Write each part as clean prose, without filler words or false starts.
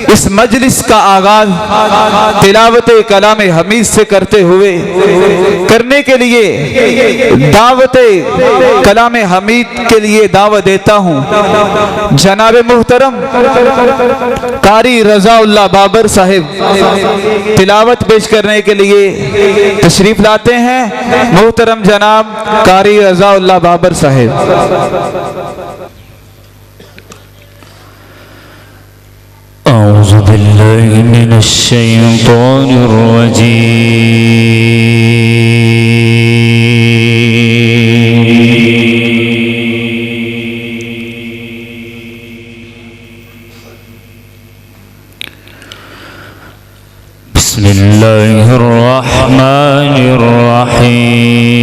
इस मजलिस का आगाज तिलावत कलाम हमीद से करने के लिए दावत कलाम हमीद के लिए दावत देता हूँ। जनाब मुहतरम कारी रज़ाउल्लाह बाबर साहिब तिलावत पेश करने के लिए तशरीफ लाते हैं। मुहतरम जनाब कारी रज़ाउल्लाह बाबर साहिब। أعوذ بالله من الشيطان الرجيم. بسم الله الرحمن الرحيم.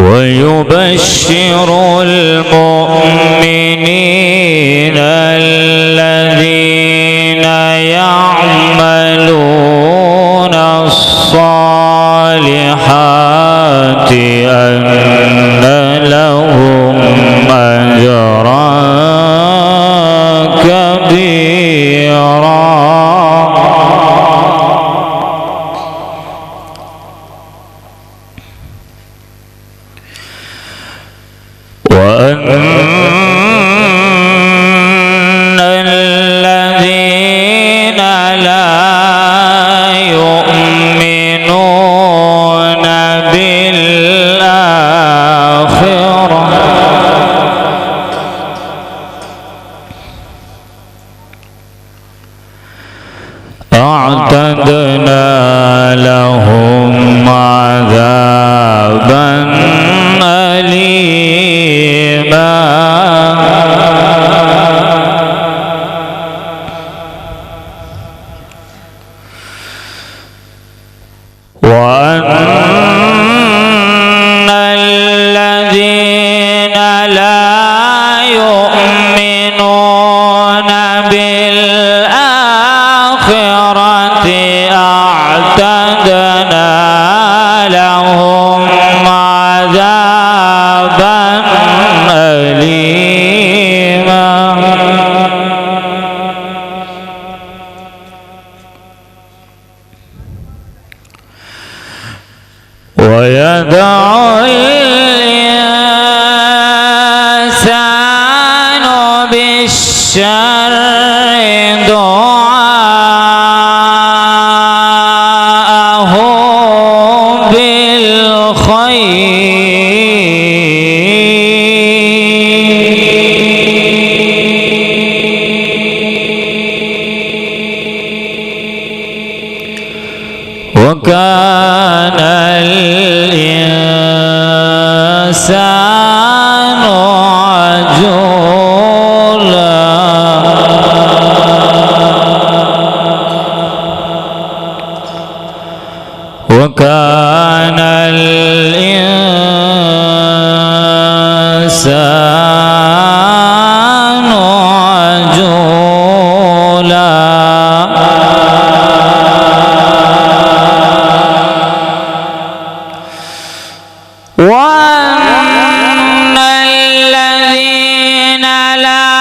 ويبشر المؤمنين الذين يعملون الصالحات أن لهم أجرا كبيرا. وأن الذين لا يؤمنون بالآخرة أعتدنا لهم عذابا أليما. وأن الذين لا يؤمنون بالآخرة أعتدنا لهم عذابا أليما. ويدعو الإنسان بالشر دعاءه بالخير وكان الإنسان عجولا. وكان الإنسان عجولا. وأن الذين لا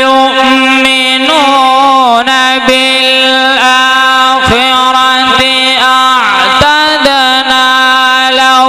يؤمنون بالآخرة أعتدنا لهم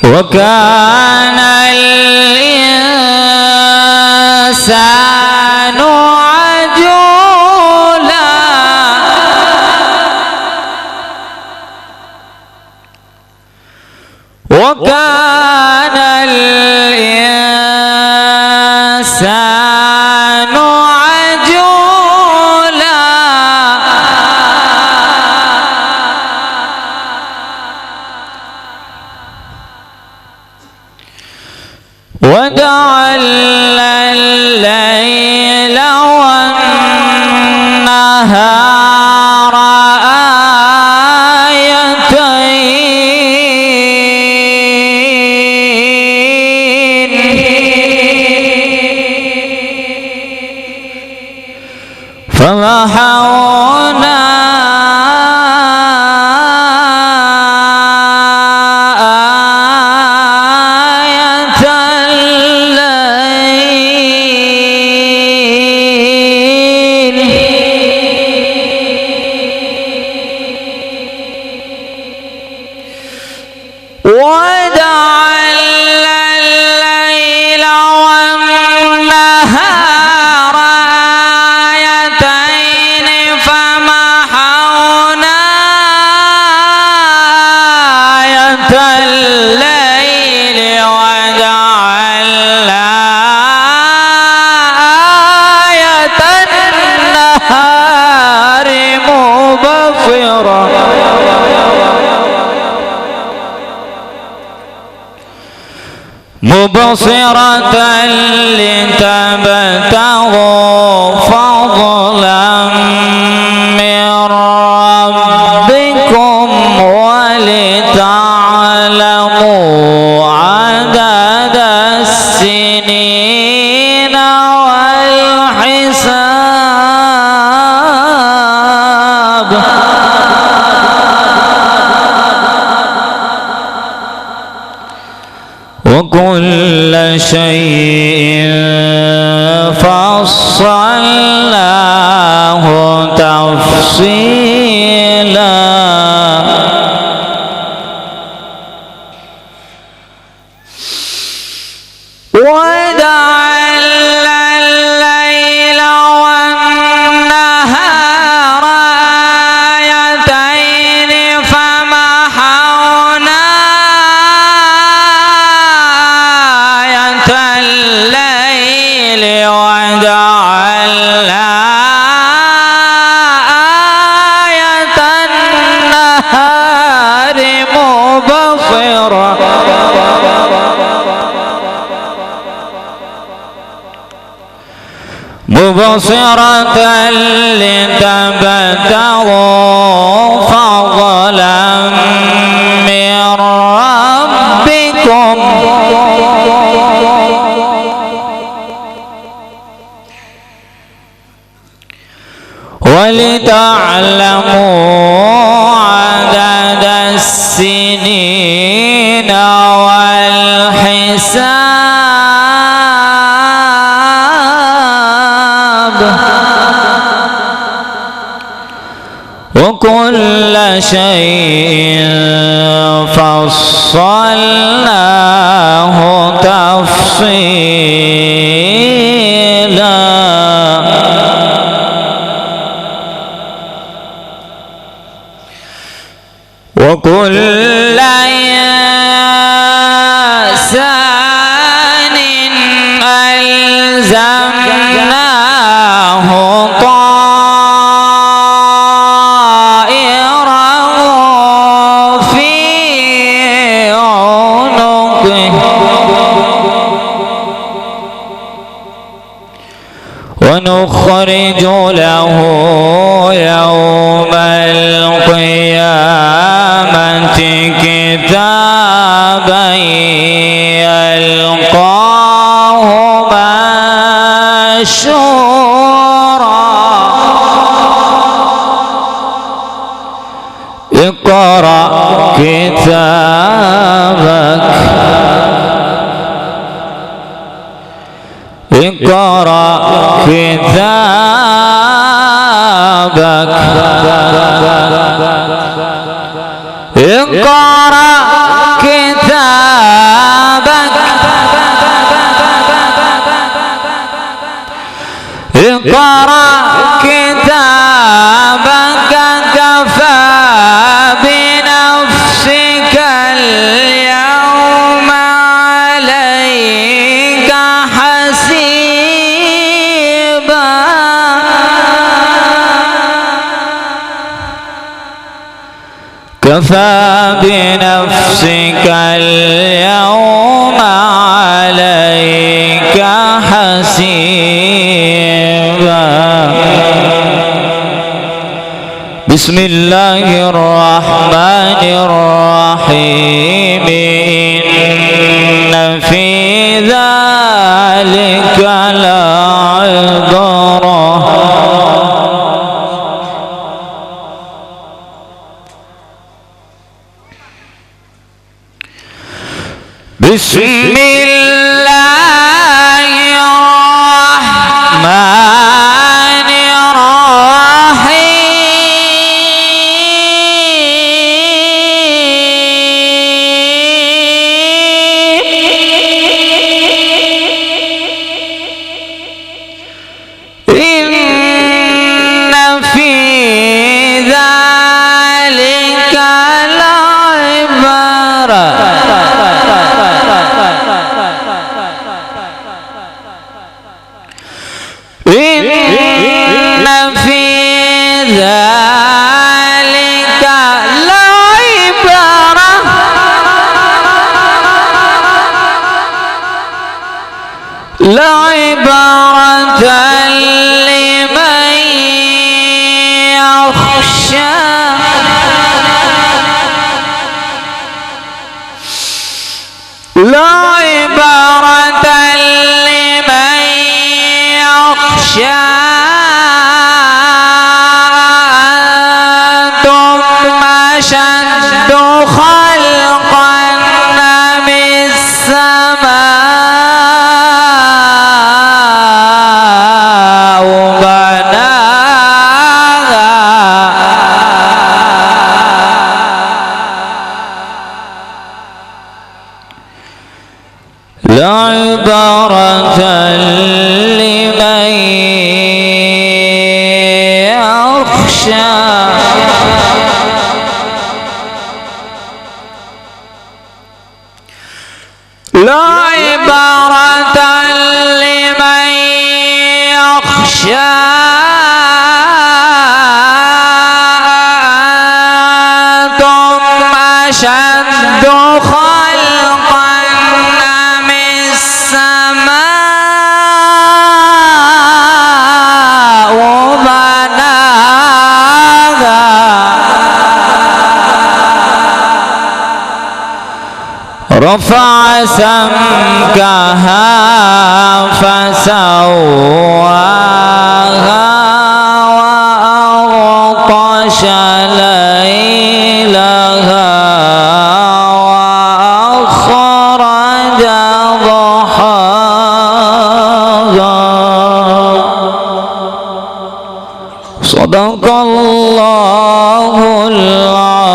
وكان الإنسان عجولا وكان الإنسان عجولا وجعلنا الليل والنهار آيتين فمحونا وجعلنا الليل والنهار آيتين فمحونا آية الليل وجعلنا آية النهار مبصرة لتبتغوا فضلا من ربكم ولتعلموا عدد السنين والحساب وكل شيء فصلناه تفصيلا وجعلنا الليل والنهار آيتين فمحونا آية الليل وجعلنا آية النهار مبصرة لتبتغوا فضلا من ربكم ولتعلموا عدد السنين والحساب وكل شيء فصلناه تفصيلا وكل إنسان ألزمناه طائره في عنقه ونخرج له يوم القيامة كتابا يلقاه منشورا اقرأ كتابك اقرأ كتابك اقرأ كتابك اقرأ كتابك كفى بنفسك اليوم عليك حسيبا كفى بنفسك اليوم عليك حسيبا بسم الله الرحمن الرحيم إن في ذلك لعبرة بسم الله الرحمن الرحيم إن في ذلك لعبرة إن في ذلك لعبرة لمن يخشى لعبرة لمن يخشى أنتم أشد خلقا من السماء بناها لعبرة لمن يخشى لعبرة لمن يخشى أنتم أشد خلقا من السماء بناها رفع سمكها فسواها وأغطش ليلها وأخرج ضحاها صدق الله العظيم.